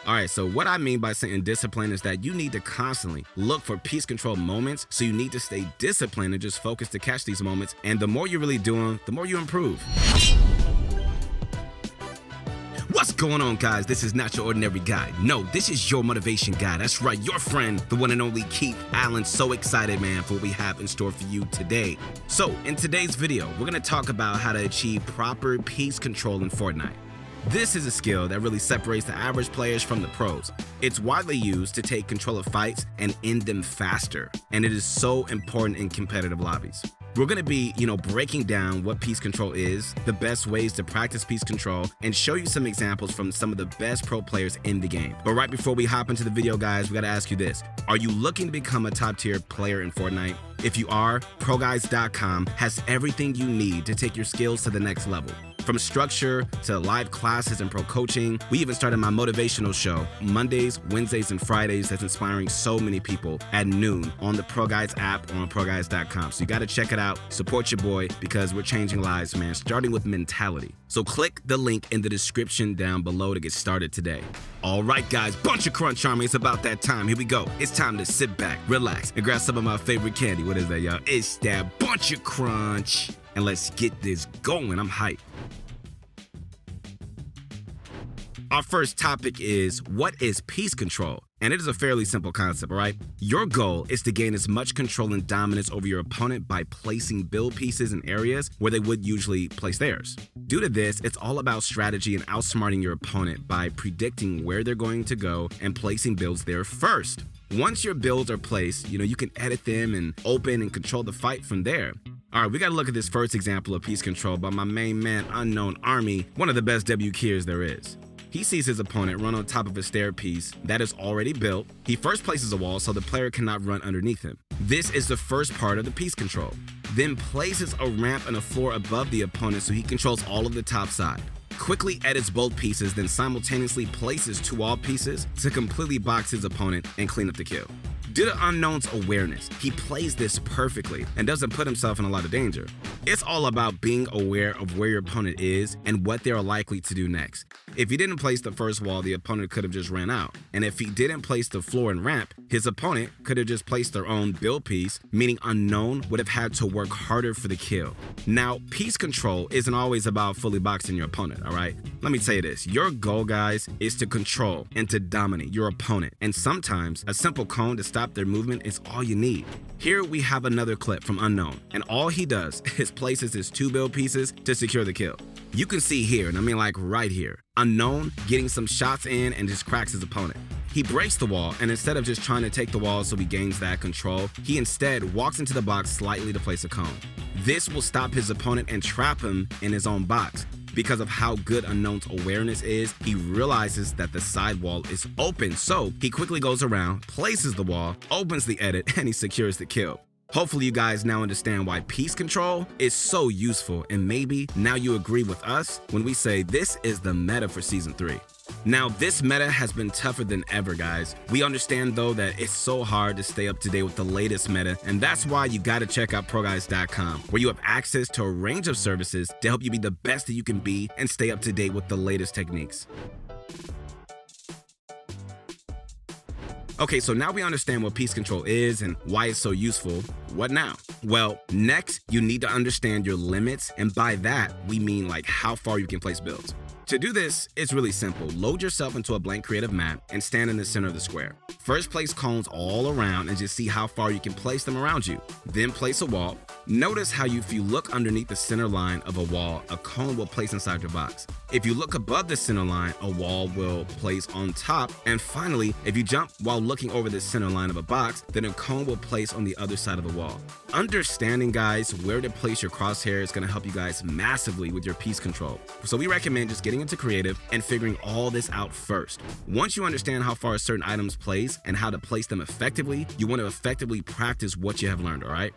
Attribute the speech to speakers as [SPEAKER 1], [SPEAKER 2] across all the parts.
[SPEAKER 1] All right, so what I mean by saying discipline is that you need to constantly look for peace control moments, so you need to stay disciplined and just focus to catch these moments, and the more you really do them, the more you improve. What's going on, guys? This is not your ordinary guy. No, this is your motivation guy. That's right, your friend, the one and only Keith Allen. So excited, man, for what we have in store for you today. So, in today's video, we're gonna talk about how to achieve proper peace control in Fortnite. This is a skill that really separates the average players from the pros. It's widely used to take control of fights and end them faster, and it is so important in competitive lobbies. We're gonna be, breaking down what peace control is, the best ways to practice peace control, and show you some examples from some of the best pro players in the game. But right before we hop into the video, guys, we gotta ask you this. Are you looking to become a top tier player in Fortnite? If you are, ProGuides.com has everything you need to take your skills to the next level. From structure to live classes and pro coaching, we even started my motivational show Mondays, Wednesdays, and Fridays that's inspiring so many people at noon on the ProGuides app or on ProGuides.com. So you got to check it out, support your boy, because we're changing lives, man, starting with mentality. So click the link in the description down below to get started today. All right, guys, bunch of crunch army. It's about that time. Here we go. It's time to sit back, relax, and grab some of my favorite candy. What is that, y'all? It's that bunch of crunch. And let's get this going. I'm hyped. Our first topic is, what is peace control? And it is a fairly simple concept, all right? Your goal is to gain as much control and dominance over your opponent by placing build pieces in areas where they would usually place theirs. Due to this, it's all about strategy and outsmarting your opponent by predicting where they're going to go and placing builds there first. Once your builds are placed, you can edit them and open and control the fight from there. All right, we got to look at this first example of peace control by my main man, Unknown Army, one of the best W keyers there is. He sees his opponent run on top of a stair piece that is already built. He first places a wall so the player cannot run underneath him. This is the first part of the peace control. Then places a ramp and a floor above the opponent so he controls all of the top side. Quickly edits both pieces, then simultaneously places two wall pieces to completely box his opponent and clean up the kill. Due to Unknown's awareness, he plays this perfectly and doesn't put himself in a lot of danger. It's all about being aware of where your opponent is and what they are likely to do next. If he didn't place the first wall, the opponent could have just ran out. And if he didn't place the floor and ramp, his opponent could have just placed their own build piece, meaning Unknown would have had to work harder for the kill. Now, peace control isn't always about fully boxing your opponent, all right? Let me tell you this. Your goal, guys, is to control and to dominate your opponent. And sometimes a simple cone to stop their movement is all you need. Here we have another clip from Unknown, and all he does is places his two build pieces to secure the kill. You can see here, and I mean like right here, Unknown getting some shots in and just cracks his opponent. He breaks the wall, and instead of just trying to take the wall so he gains that control, he instead walks into the box slightly to place a cone. This will stop his opponent and trap him in his own box. Because of how good Unknown's awareness is, he realizes that the side wall is open, so he quickly goes around, places the wall, opens the edit, and he secures the kill. Hopefully you guys now understand why peace control is so useful, and maybe now you agree with us when we say this is the meta for Season 3. Now, this meta has been tougher than ever, guys. We understand, though, that it's so hard to stay up to date with the latest meta, and that's why you gotta check out ProGuides.com, where you have access to a range of services to help you be the best that you can be and stay up to date with the latest techniques. Okay, so now we understand what peace control is and why it's so useful. What now? Well, next, you need to understand your limits, and by that, we mean like how far you can place builds. To do this, it's really simple. Load yourself into a blank creative map and stand in the center of the square. First, place cones all around and just see how far you can place them around you. Then place a wall. Notice how if you look underneath the center line of a wall, a cone will place inside your box. If you look above the center line, a wall will place on top. And finally, if you jump while looking over the center line of a box, then a cone will place on the other side of the wall. Understanding, guys, where to place your crosshair is going to help you guys massively with your peace control. So we recommend just getting into creative and figuring all this out first. Once you understand how far certain items place and how to place them effectively, you want to effectively practice what you have learned, all right?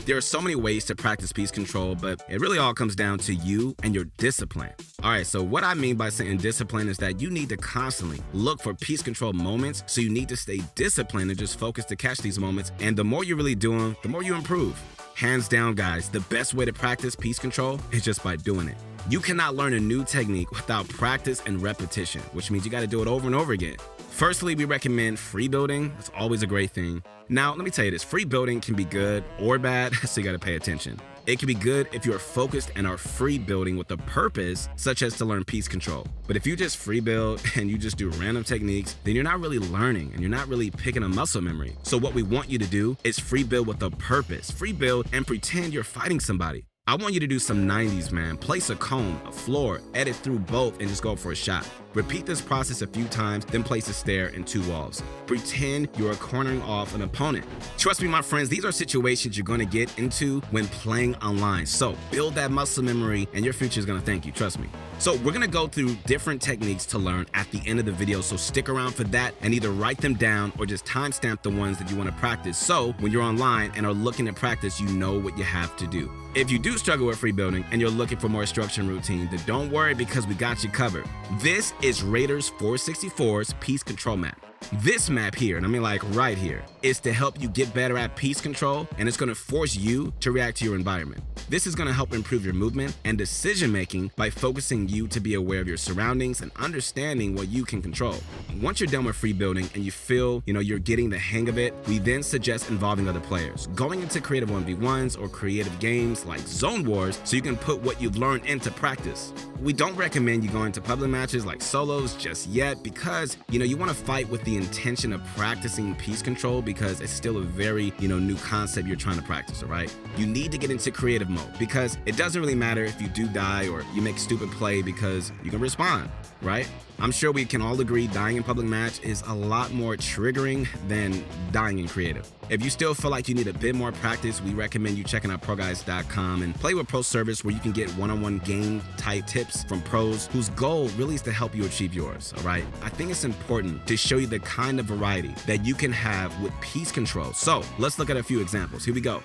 [SPEAKER 1] There are so many ways to practice peace control, but it really all comes down to you and your discipline. All right, so what I mean by saying discipline is that you need to constantly look for peace control moments, so you need to stay disciplined and just focus to catch these moments. And the more you really do them, the more you improve. Hands down, guys, the best way to practice peace control is just by doing it. You cannot learn a new technique without practice and repetition, which means you got to do it over and over again. Firstly, we recommend free building. It's always a great thing. Now, let me tell you this, free building can be good or bad, so you got to pay attention. It can be good if you are focused and are free building with a purpose, such as to learn piece control. But if you just free build and you just do random techniques, then you're not really learning and you're not really picking a muscle memory. So what we want you to do is free build with a purpose. Free build and pretend you're fighting somebody. I want you to do some 90s, man. Place a cone, a floor, edit through both, and just go for a shot. Repeat this process a few times, then place a stair and 2 walls. Pretend you are cornering off an opponent. Trust me, my friends, these are situations you're going to get into when playing online. So build that muscle memory and your future is going to thank you, trust me. So we're going to go through different techniques to learn at the end of the video, so stick around for that and either write them down or just timestamp the ones that you want to practice, so when you're online and are looking at practice, you know what you have to do. If you do struggle with free building and you're looking for more structure and routine, then don't worry because we got you covered. This is Raiders 464's Piece Control Map. This map here, and I mean like right here, is to help you get better at piece control, and it's going to force you to react to your environment. This is going to help improve your movement and decision making by focusing you to be aware of your surroundings and understanding what you can control. Once you're done with free building and you feel, you're getting the hang of it, we then suggest involving other players, going into creative 1v1s or creative games like Zone Wars so you can put what you've learned into practice. We don't recommend you going to public matches like solos just yet because, you want to fight with the intention of practicing piece control because it's still a very, new concept you're trying to practice, all right? You need to get into creative mode because it doesn't really matter if you do die or you make stupid play because you can respond, right? I'm sure we can all agree dying in public match is a lot more triggering than dying in creative. If you still feel like you need a bit more practice, we recommend you checking out ProGuides.com and play with Pro Service where you can get one-on-one game type tips from pros whose goal really is to help you achieve yours, all right? I think it's important to show you the kind of variety that you can have with piece control. So let's look at a few examples. Here we go.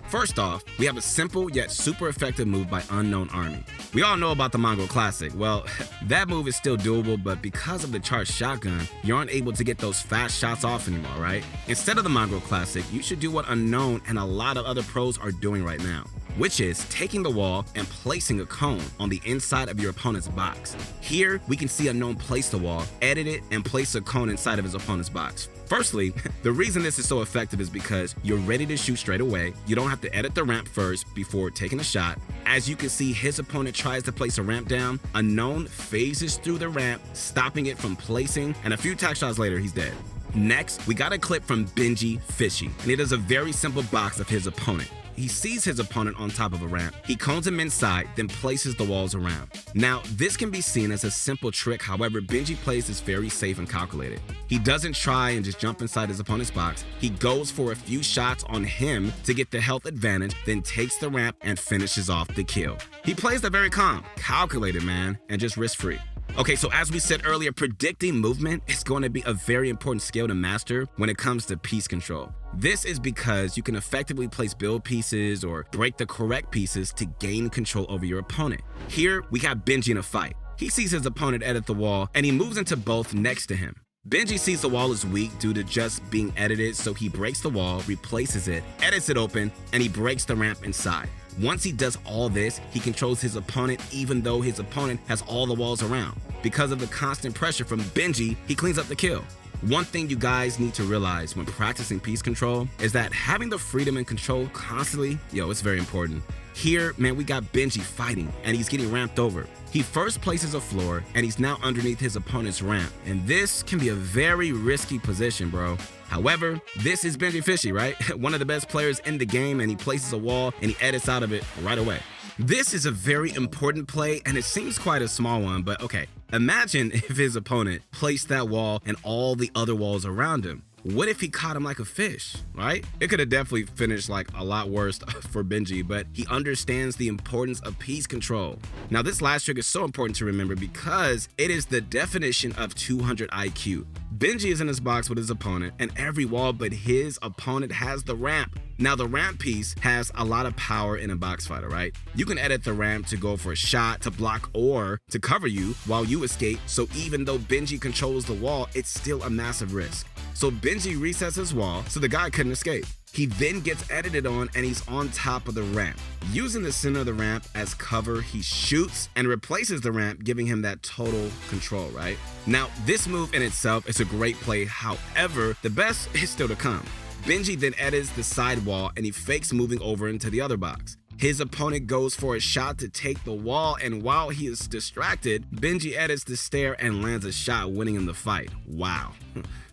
[SPEAKER 1] First off, we have a simple yet super effective move by Unknown Army. We all know about the Mongol Classic. Well, that move is still doable, but because of the charged shotgun, you aren't able to get those fast shots off anymore, right? Instead of the Mongol Classic, you should do what Unknown and a lot of other pros are doing right now, which is taking the wall and placing a cone on the inside of your opponent's box. Here, we can see Unknown place the wall, edit it, and place a cone inside of his opponent's box. Firstly, the reason this is so effective is because you're ready to shoot straight away. You don't have to edit the ramp first before taking a shot. As you can see, his opponent tries to place a ramp down. Unknown phases through the ramp, stopping it from placing, and a few tack shots later, he's dead. Next, we got a clip from Benji Fishy, and it is a very simple box of his opponent. He sees his opponent on top of a ramp. He cones him inside, then places the walls around. Now, this can be seen as a simple trick. However, Benji plays this very safe and calculated. He doesn't try and just jump inside his opponent's box. He goes for a few shots on him to get the health advantage, then takes the ramp and finishes off the kill. He plays that very calm, calculated, man, and just risk-free. Okay, so as we said earlier, predicting movement is going to be a very important skill to master when it comes to piece control. This is because you can effectively place build pieces or break the correct pieces to gain control over your opponent. Here, we got Benji in a fight. He sees his opponent edit the wall, and he moves into both next to him. Benji sees the wall is weak due to just being edited, so he breaks the wall, replaces it, edits it open, and he breaks the ramp inside. Once he does all this, he controls his opponent even though his opponent has all the walls around. Because of the constant pressure from Benji, he cleans up the kill. One thing you guys need to realize when practicing piece control is that having the freedom and control constantly, it's very important. Here, man, we got Benji fighting and he's getting ramped over. He first places a floor and he's now underneath his opponent's ramp. And this can be a very risky position, bro. However, this is Benji Fishy, right? One of the best players in the game, and he places a wall and he edits out of it right away. This is a very important play and it seems quite a small one, but okay. Imagine if his opponent placed that wall and all the other walls around him. What if he caught him like a fish, right? It could have definitely finished like a lot worse for Benji, but he understands the importance of piece control. Now, this last trick is so important to remember because it is the definition of 200 IQ. Benji is in his box with his opponent, and every wall but his opponent has the ramp. Now, the ramp piece has a lot of power in a box fight, all right? You can edit the ramp to go for a shot, to block, or to cover you while you escape. So even though Benji controls the wall, it's still a massive risk. So Benji resets his wall so the guy couldn't escape. He then gets edited on and he's on top of the ramp. Using the center of the ramp as cover, he shoots and replaces the ramp, giving him that total control, right? Now, this move in itself is a great play. However, the best is still to come. Benji then edits the sidewall and he fakes moving over into the other box. His opponent goes for a shot to take the wall, and while he is distracted, Benji edits the stair and lands a shot, winning him the fight. Wow.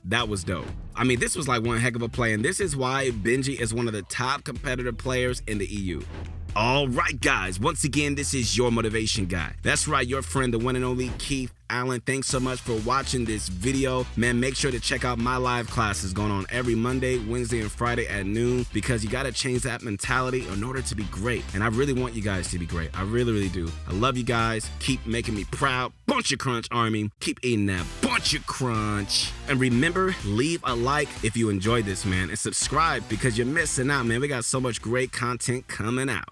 [SPEAKER 1] That was dope. I mean, this was like one heck of a play, and this is why Benji is one of the top competitive players in the EU. All right, guys, once again, this is your motivation guy. That's right, your friend, the one and only Keith Allen. Thanks so much for watching this video. Man, make sure to check out my live classes going on every Monday, Wednesday, and Friday at noon, because you got to change that mentality in order to be great. And I really want you guys to be great. I really, really do. I love you guys. Keep making me proud. Bunch of crunch, Army. Keep eating that bunch of crunch. And remember, leave a like if you enjoyed this, man, and subscribe because you're missing out, man. We got so much great content coming out.